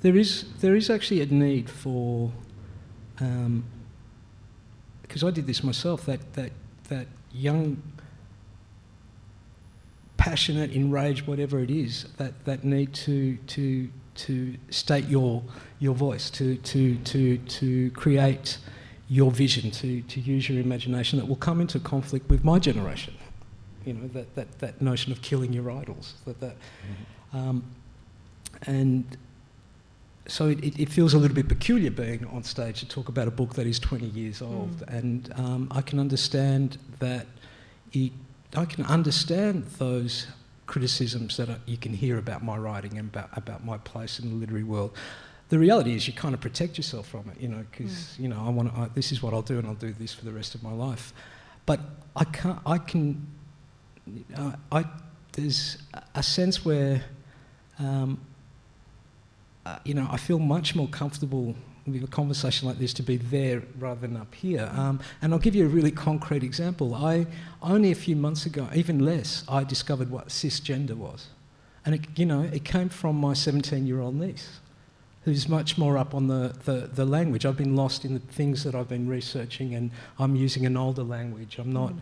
S2: there is actually a need for, because I did this myself, that young, passionate, enraged, whatever it is, that need to state your voice, to create your vision, to use your imagination, that will come into conflict with my generation. That notion of killing your idols. And so it feels a little bit peculiar being on stage to talk about a book that is 20 years old. And I can understand that. I can understand those criticisms that you can hear about my writing and about my place in the literary world. the reality is you kind of protect yourself from it, you know, because, you know, this is what I'll do, and I'll do this for the rest of my life. But there's a sense where, you know, I feel much more comfortable with a conversation like this to be there rather than up here. And I'll give you a really concrete example. Only a few months ago, even less, I discovered what cisgender was. And it came from my 17-year-old niece, who's much more up on the language. I've been lost in the things that I've been researching, and I'm using an older language. I'm not.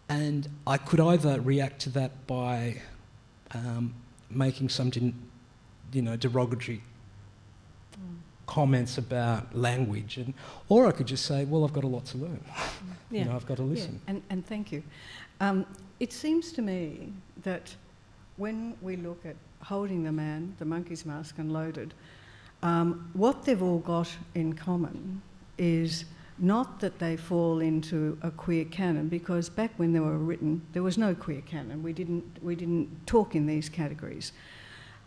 S2: And I could either react to that by making some, derogatory comments about language, or I could just say, well, I've got a lot to learn.
S1: Yeah.
S2: You know, I've got to listen.
S3: Yeah. And thank you. It seems to me that when we look at Holding the Man, The Monkey's Mask and Loaded, what they've all got in common is not that they fall into a queer canon, because back when they were written, there was no queer canon. We didn't talk in these categories.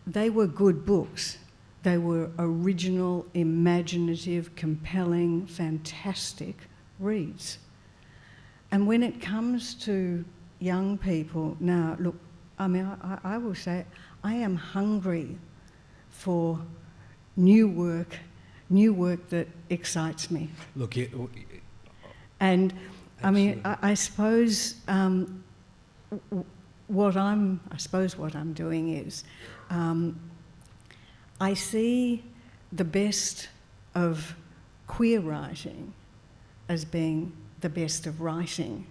S3: They were good books. They were original, imaginative, compelling, fantastic reads. And when it comes to young people now, look, I mean, I will say I am hungry for new work that excites me.
S2: Look,
S3: And I mean,
S2: absolutely.
S3: I suppose what I'm doing is I see the best of queer writing as being the best of writing.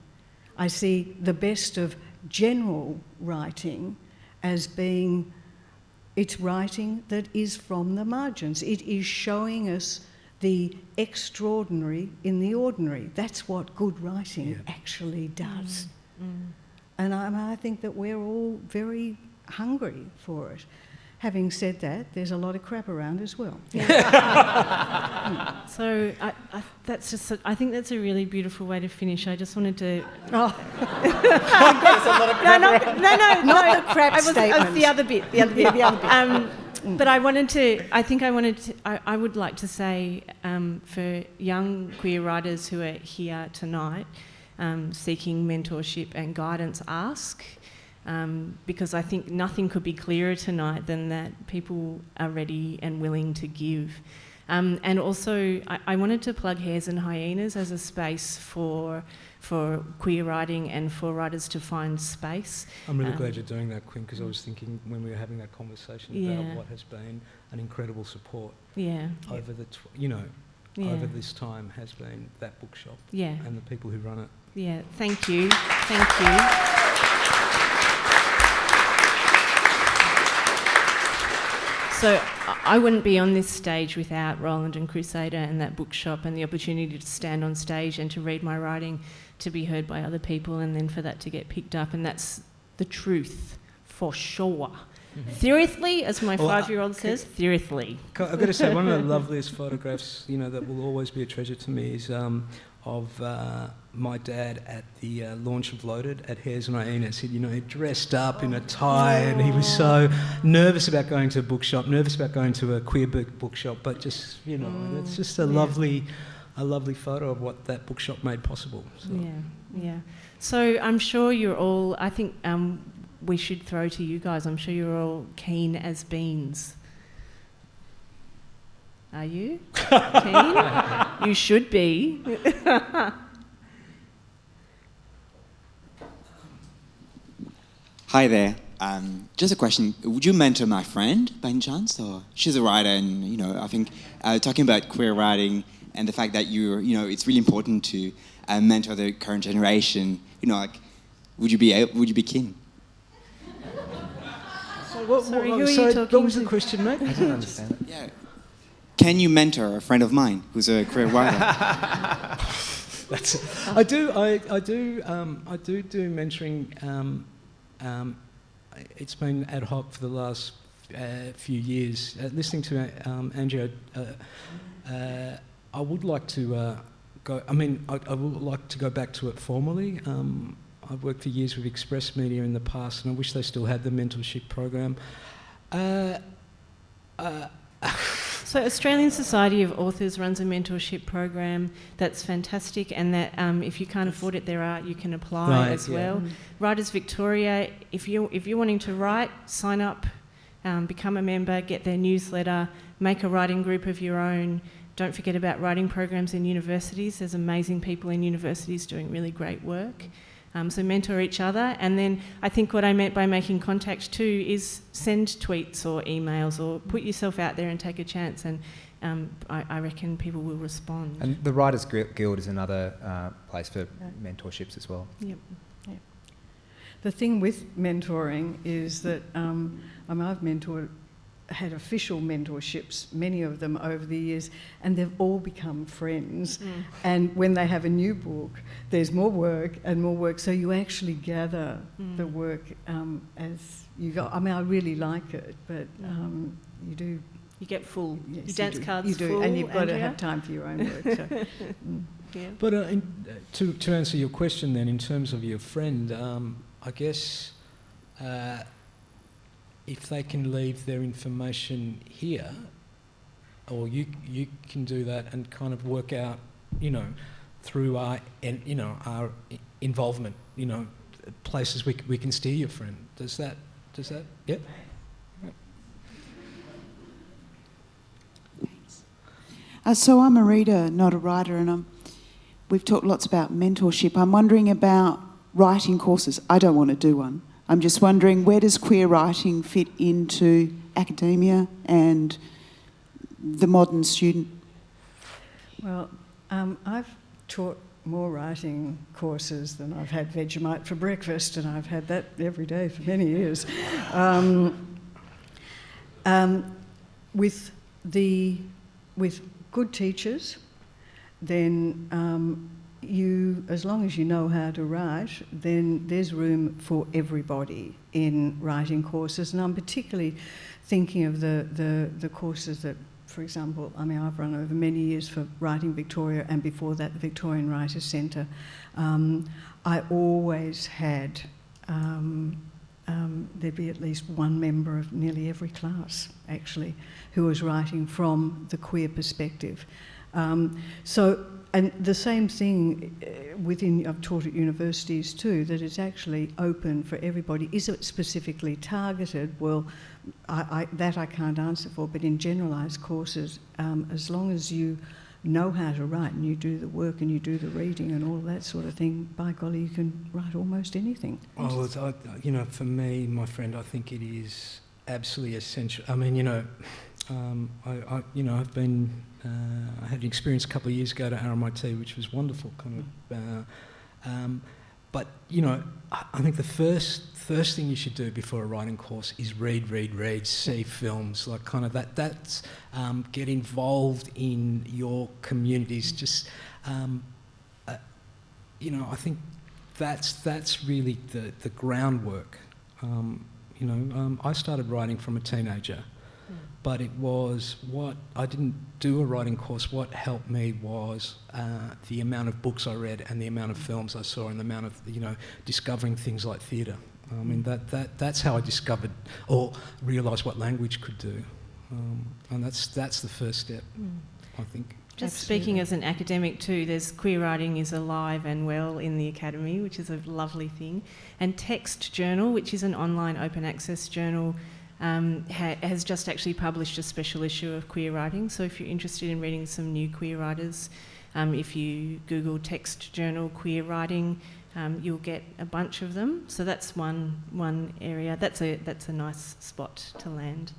S3: I see the best of general writing as being it's writing that is from the margins. It is showing us the extraordinary in the ordinary. That's what good writing actually does. And I think that we're all very hungry for it. Having said that, there's a lot of crap around as well.
S1: So I think that's a really beautiful way to finish. I just wanted to.
S3: Oh.
S1: No,
S3: Not the crap
S1: it was
S3: statement.
S1: the other bit. But I would like to say for young queer writers who are here tonight seeking mentorship and guidance, ask. Because I think nothing could be clearer tonight than that people are ready and willing to give. And also, I wanted to plug Hares and Hyenas as a space for queer writing and for writers to find space.
S2: I'm really glad you're doing that, Quinn, because I was thinking when we were having that conversation about what has been an incredible support over over this time has been that bookshop and the people who run it.
S1: Yeah, thank you. Thank you. So I wouldn't be on this stage without Rowland Crusader and that bookshop and the opportunity to stand on stage and to read my writing, to be heard by other people, and then for that to get picked up. And that's the truth, for sure. Seriously, as my 5-year-old says, seriously.
S2: I've got to say, one of the loveliest photographs, that will always be a treasure to me is of my dad at the launch of Loaded at Hares and Hyenas. He dressed up in a tie, and he was so nervous about going to a bookshop, nervous about going to a queer bookshop, but just, it's just a lovely photo of what that bookshop made possible. So.
S1: Yeah. So I'm sure you're all, I think we should throw to you guys, I'm sure you're all keen as beans. Are you? Keen? You should be.
S5: Hi there. Just a question. Would you mentor my friend by any chance? Or she's a writer, and I think talking about queer writing and the fact that it's really important to mentor the current generation. Would you be keen?
S1: Sorry, who are you talking
S2: what was
S1: to?
S2: the question, mate?
S4: I don't understand it.
S5: Yeah. Can you mentor a friend of mine who's a queer writer?
S2: I do mentoring. It's been ad hoc for the last few years. Listening to Andrea, I would like to go. I mean, I would like to go back to it formally. I've worked for years with Express Media in the past, and I wish they still had the mentorship program.
S1: So Australian Society of Authors runs a mentorship program that's fantastic, and that if you can't afford it, you can apply as well. Writers Victoria, if you're wanting to write, sign up, become a member, get their newsletter, make a writing group of your own. Don't forget about writing programs in universities. There's amazing people in universities doing really great work. So mentor each other. And then I think what I meant by making contact too is send tweets or emails, or put yourself out there and take a chance, and I reckon people will respond.
S4: And the Writers Guild is another place for mentorships as well.
S1: Yep.
S3: The thing with mentoring is that I've had official mentorships, many of them over the years, and they've all become friends. And when they have a new book, there's more work and more work, so you actually gather the work as you go. I mean, I really like it, but you do...
S1: You get full.
S3: Yes,
S1: your dance cards
S3: you do,
S1: full,
S3: and you've got to
S1: Andrea?
S3: have time for your own work. So.
S1: Yeah.
S2: But to answer your question then, in terms of your friend, I guess if they can leave their information here, or you can do that and kind of work out, through our involvement, places we can steer your friend. Does that? Yep.
S6: So I'm a reader, not a writer, and we've talked lots about mentorship. I'm wondering about writing courses. I don't want to do one. I'm just wondering, where does queer writing fit into academia and the modern student?
S3: Well, I've taught more writing courses than I've had Vegemite for breakfast, and I've had that every day for many years. With good teachers, then as long as you know how to write, then there's room for everybody in writing courses. And I'm particularly thinking of the courses that, for example, I've run over many years for Writing Victoria, and before that the Victorian Writers Centre. I always had, there'd be at least one member of nearly every class, actually, who was writing from the queer perspective. And the same thing I've taught at universities too, that it's actually open for everybody. Is it specifically targeted? Well, I can't answer for, but in generalised courses, as long as you know how to write and you do the work and you do the reading and all that sort of thing, by golly, you can write almost anything.
S2: Oh, for me, my friend, I think it is absolutely essential. I've been... I had an experience a couple of years ago at RMIT, which was wonderful. But I think the first thing you should do before a writing course is read, see films, like kind of that. That's get involved in your communities. Just I think that's really the groundwork. I started writing from a teenager. But it was I didn't do a writing course. What helped me was the amount of books I read and the amount of films I saw and the amount of, discovering things like theatre. I mean, that's how I discovered or realised what language could do. And that's the first step, I think.
S1: Just speaking as an academic too, there's queer writing is alive and well in the Academy, which is a lovely thing. And Text Journal, which is an online open access journal, has just actually published a special issue of queer writing. So if you're interested in reading some new queer writers, if you Google Text Journal queer writing, you'll get a bunch of them. So that's one area. That's a nice spot to land.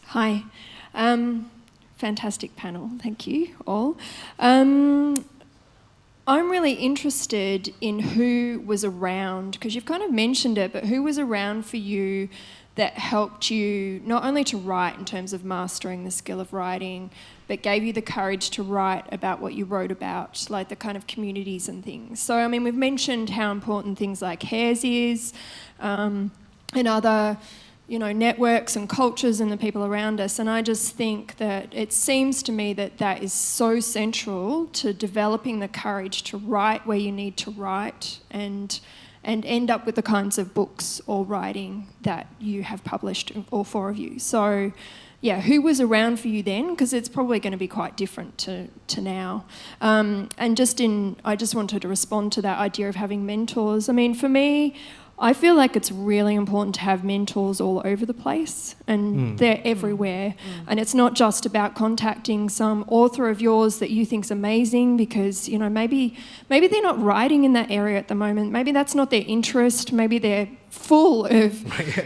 S7: Hi. Fantastic panel. Thank you all. I'm really interested in who was around, because you've kind of mentioned it, but who was around for you that helped you not only to write in terms of mastering the skill of writing, but gave you the courage to write about what you wrote about, like the kind of communities and things. So, we've mentioned how important things like Hares is, and other networks and cultures and the people around us. And I just think that it seems to me that is so central to developing the courage to write where you need to write and and end up with the kinds of books or writing that you have published, all four of you. So, yeah, who was around for you then? Because it's probably going to be quite different to now. And I just wanted to respond to that idea of having mentors. I mean, for me, I feel like it's really important to have mentors all over the place, and they're everywhere. And it's not just about contacting some author of yours that you think's amazing because, you know, maybe they're not writing in that area at the moment. Maybe that's not their interest. Maybe they're full of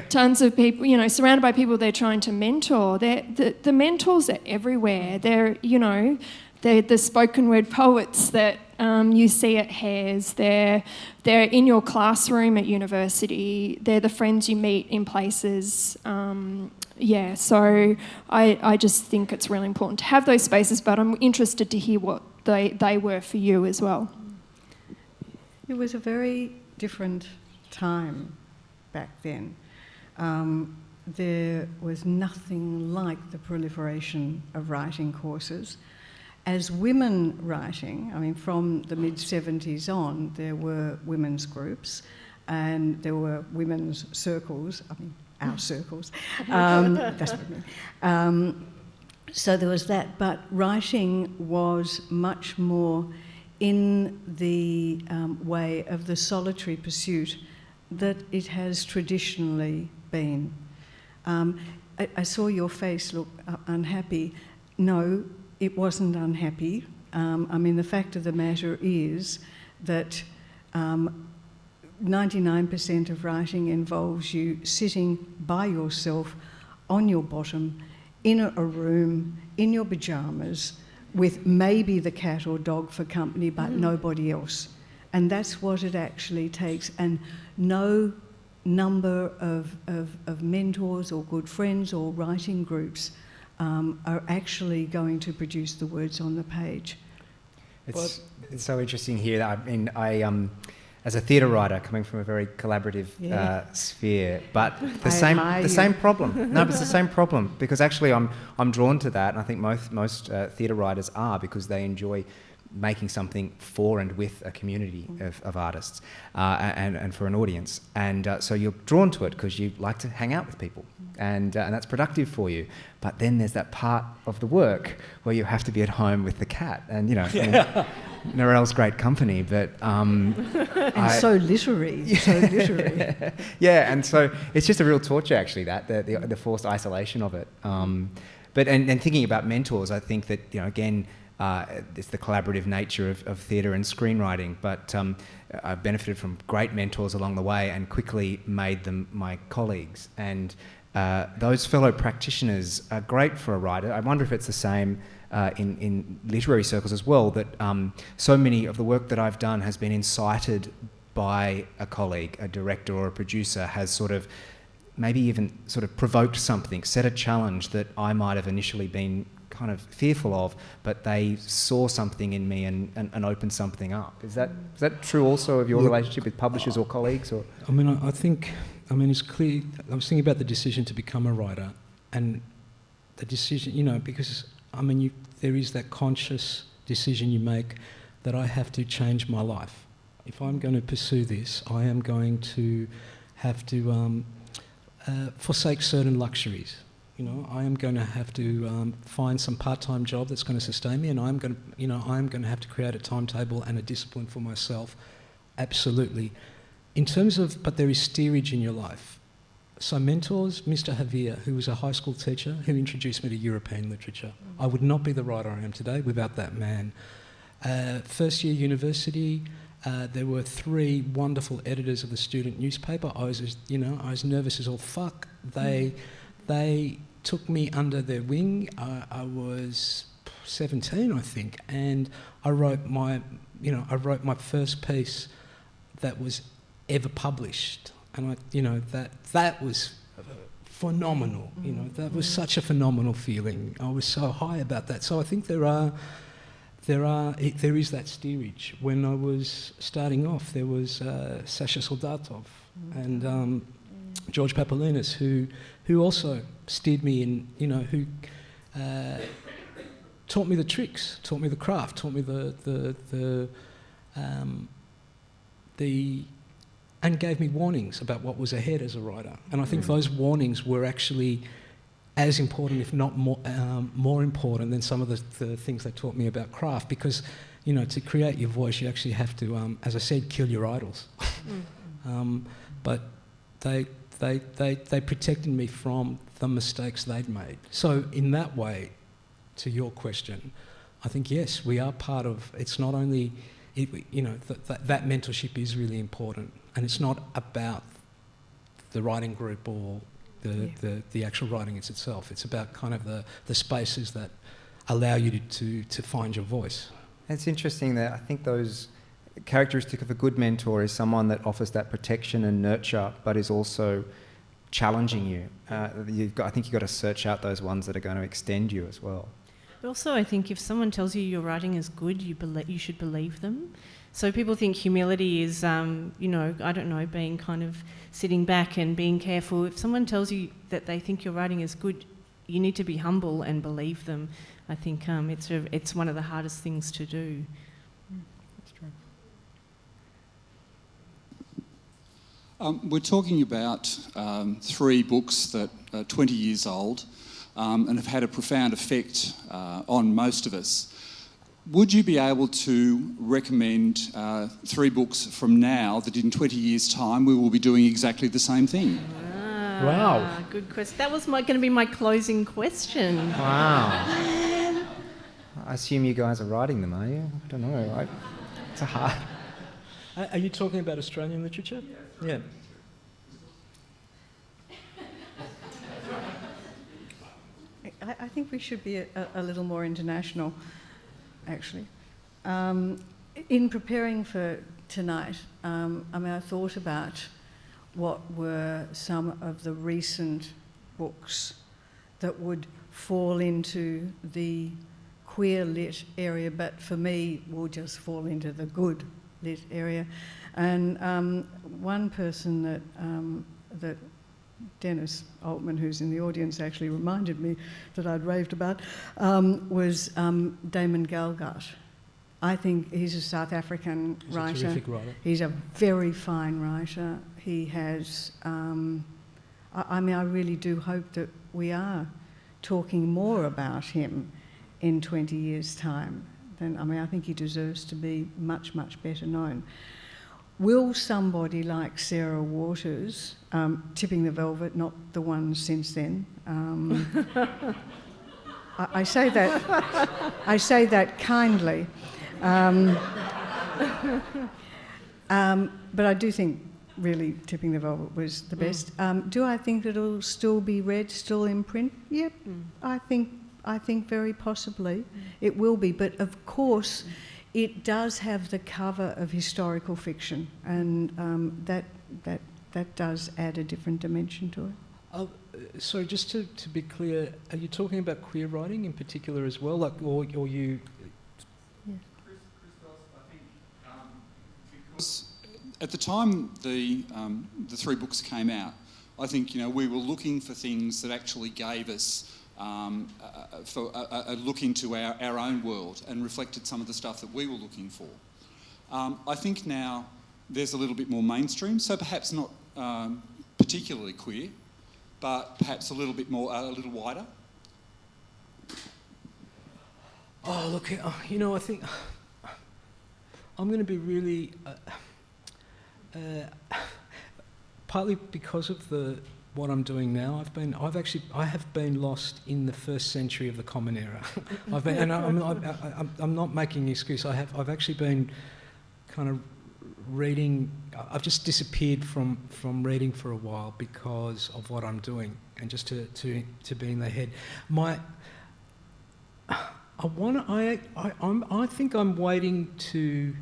S7: tons of people, you know, surrounded by people they're trying to mentor. The mentors are everywhere. They're, you know, they're the spoken word poets that you see at Hares. They're in your classroom at university. They're the friends you meet in places. So I just think it's really important to have those spaces, but I'm interested to hear what they were for you as well.
S3: It was a very different time back then. There was nothing like the proliferation of writing courses. As women writing, I mean, from the mid-70s on, there were women's groups and there were women's circles, I mean, our circles. That's what I mean. So there was that, but writing was much more in the way of the solitary pursuit that it has traditionally been. I saw your face look unhappy. No, it wasn't unhappy. I mean, the fact of the matter is that 99% of writing involves you sitting by yourself on your bottom in a room, in your pyjamas, with maybe the cat or dog for company, but nobody else. And that's what it actually takes. And no number of mentors or good friends or writing groups are actually going to produce the words on the page.
S4: It's so interesting here. I mean, I as a theatre writer, coming from a very collaborative sphere, but the same problem. No, but it's the same problem because actually I'm drawn to that, and I think most theatre writers are because they enjoy making something for and with a community of artists and for an audience, and so you're drawn to it because you like to hang out with people, and that's productive for you. But then there's that part of the work where you have to be at home with the cat, and you know, I mean, Narelle's great company, but
S3: so literary.
S4: Yeah, and so it's just a real torture actually, that the forced isolation of it. But thinking about mentors, I think that, you know, again, it's the collaborative nature of theatre and screenwriting, but I've benefited from great mentors along the way and quickly made them my colleagues. And those fellow practitioners are great for a writer. I wonder if it's the same in literary circles as well, that so many of the work that I've done has been incited by a colleague, a director or a producer, has sort of maybe even sort of provoked something, set a challenge that I might have initially been kind of fearful of, but they saw something in me and opened something up. Is that true also of your relationship with publishers or colleagues? Or
S2: I mean, I think it's clear. I was thinking about the decision to become a writer, and the decision, you know, because I mean, there is that conscious decision you make that I have to change my life. If I'm going to pursue this, I am going to have to forsake certain luxuries. You know, I am going to have to find some part-time job that's going to sustain me, and I'm going to have to create a timetable and a discipline for myself. Absolutely. In terms of, but there is steerage in your life. So mentors, Mr. Javier, who was a high school teacher, who introduced me to European literature. I would not be the writer I am today without that man. First year university, there were 3 wonderful editors of the student newspaper. I was nervous as all fuck. They took me under their wing. I was 17, I think, and I wrote my first piece that was ever published, and that was phenomenal. You know, that was such a phenomenal feeling. I was so high about that. So I think there is that steerage. When I was starting off, there was Sasha Soldatov and George Papalinas, who also steered me in, you know, who taught me the tricks, taught me the craft, taught me the and gave me warnings about what was ahead as a writer. And I think those warnings were actually as important, if not more important than some of the things they taught me about craft, because, you know, to create your voice, you actually have to, as I said, kill your idols. But they protected me from the mistakes they'd made. So in that way, to your question, I think, yes, we are part of, it's not only, you know, that mentorship is really important, and it's not about the writing group or the actual writing itself. It's about kind of the spaces that allow you to find your voice.
S4: It's interesting that I think those characteristic of a good mentor is someone that offers that protection and nurture, but is also challenging you. I think you've got to search out those ones that are going to extend you as well.
S1: But also, I think if someone tells you your writing is good, you should believe them. So people think humility is, you know, I don't know, being kind of sitting back and being careful. If someone tells you that they think your writing is good, you need to be humble and believe them. I think it's one of the hardest things to do.
S4: That's true.
S8: We're talking about 3 books that are 20 years old and have had a profound effect on most of us. Would you be able to recommend 3 books from now that in 20 years' time we will be doing exactly the same thing?
S2: Wow.
S1: Good question. That was going to be my closing question.
S4: Wow. I assume you guys are writing them, are you? I don't know. It's a hard...
S2: Are you talking about Australian literature? Yeah.
S3: I think we should be a little more international, actually. In preparing for tonight, I thought about what were some of the recent books that would fall into the queer lit area, but for me will just fall into the good lit area. And one person that Dennis Altman, who's in the audience, actually reminded me that I'd raved about, was Damon Gale. I think he's a South African writer.
S2: He's a terrific writer.
S3: He's a very fine writer. He has, I really do hope that we are talking more about him in 20 years' time. I think he deserves to be much, much better known. Will somebody like Sarah Waters, Tipping the Velvet, not the one since then, I say that kindly, but I do think really Tipping the Velvet was the best. Do I think that it'll still be read, still in print? Yep, I think very possibly it will be, but of course it does have the cover of historical fiction, and that does add a different dimension to it.
S2: So just to be clear, are you talking about queer writing in particular as well, like, or you?
S3: Yeah.
S8: Christos, I think because at the time the 3 books came out, I think, you know, we were looking for things that actually gave us a look into our own world and reflected some of the stuff that we were looking for. I think now there's a little bit more mainstream, so perhaps not particularly queer, but perhaps a little wider.
S2: Oh, look, you know, I think I'm going to be really, partly because of what I'm doing now. I have been lost in the first century of the Common Era. I'm not making an excuse. I've actually been kind of reading. I've just disappeared from reading for a while because of what I'm doing, and just to be in the head. I think I'm waiting to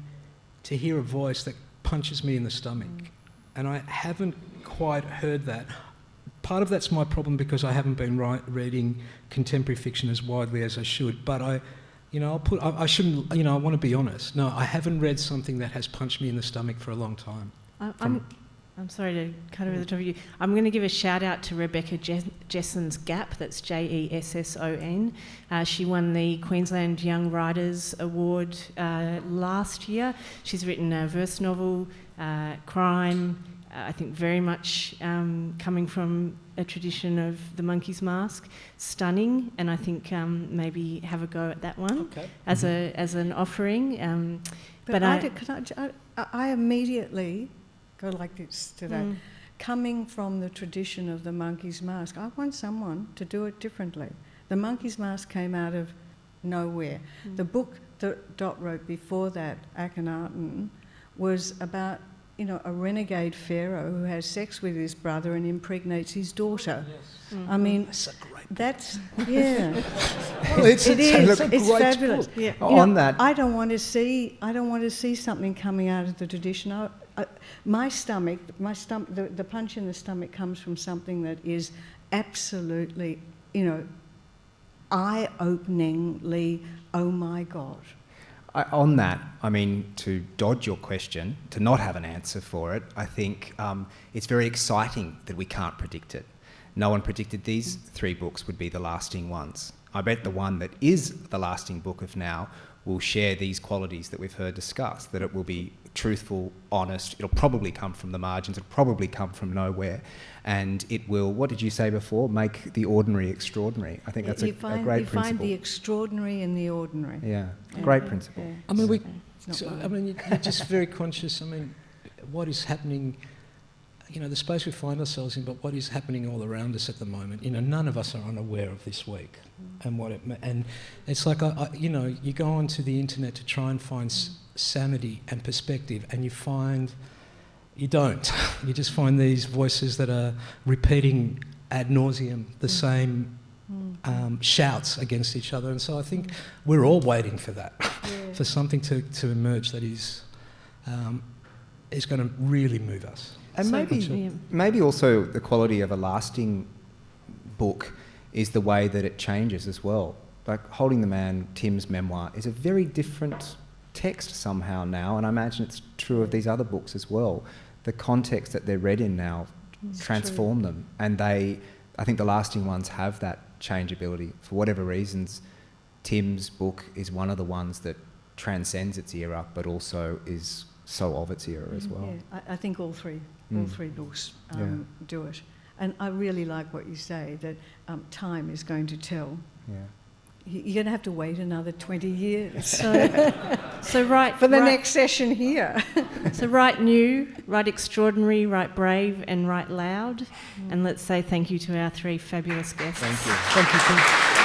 S2: hear a voice that punches me in the stomach, and I haven't quite heard that. Part of that's my problem because I haven't been reading contemporary fiction as widely as I should. But I shouldn't. You know, I want to be honest. No, I haven't read something that has punched me in the stomach for a long time.
S1: I'm sorry to cut over the top of you. I'm going to give a shout out to Rebecca Jesson's Gap, that's Jesson. She won the Queensland Young Writers Award last year. She's written a verse novel, crime, I think very much coming from a tradition of The Monkey's Mask. Stunning, and I think maybe have a go at that one as an offering.
S3: But I immediately go like this to that. Coming from the tradition of The Monkey's Mask, I want someone to do it differently. The Monkey's Mask came out of nowhere. The book that Dot wrote before that, Akhenaten, was about a renegade pharaoh who has sex with his brother and impregnates his daughter. I mean, that's a great book. Yeah.
S4: Well,
S3: It's fabulous.
S1: Yeah.
S4: On that,
S3: I don't want to see something coming out of the tradition. My stomach, the punch in the stomach comes from something that is absolutely, eye-openingly, oh my God.
S4: On that, I mean, to dodge your question, to not have an answer for it, I think it's very exciting that we can't predict it. No one predicted these 3 books would be the lasting ones. I bet the one that is the lasting book of now will share these qualities that we've heard discussed, that it will be truthful, honest, it'll probably come from the margins, it'll probably come from nowhere, and it will, what did you say before, make the ordinary extraordinary. I think that's a great principle.
S3: You find the extraordinary in the ordinary.
S4: Yeah, great principle.
S3: Yeah.
S2: I mean, you're just very conscious. I mean, what is happening, the space we find ourselves in, but what is happening all around us at the moment. None of us are unaware of this week, and it's like you go onto the internet to try and find sanity and perspective, and you don't. You just find these voices that are repeating ad nauseum the same shouts against each other, and so I think we're all waiting for that, for something to emerge that is going to really move us.
S4: And maybe also the quality of a lasting book is the way that it changes as well. Like Holding the Man, Tim's memoir, is a very different text somehow now, and I imagine it's true of these other books as well. The context that they're read in now transform them, and I think the lasting ones have that changeability. For whatever reasons, Tim's book is one of the ones that transcends its era, but also is so of its era as well.
S3: Yeah, I think all three books do it. And I really like what you say, that time is going to tell.
S4: Yeah.
S3: You're going to have to wait another 20 years.
S1: So write
S3: for the next session here.
S1: So write new, write extraordinary, write brave, and write loud. And let's say thank you to our 3 fabulous guests.
S4: Thank you.
S2: Thank you.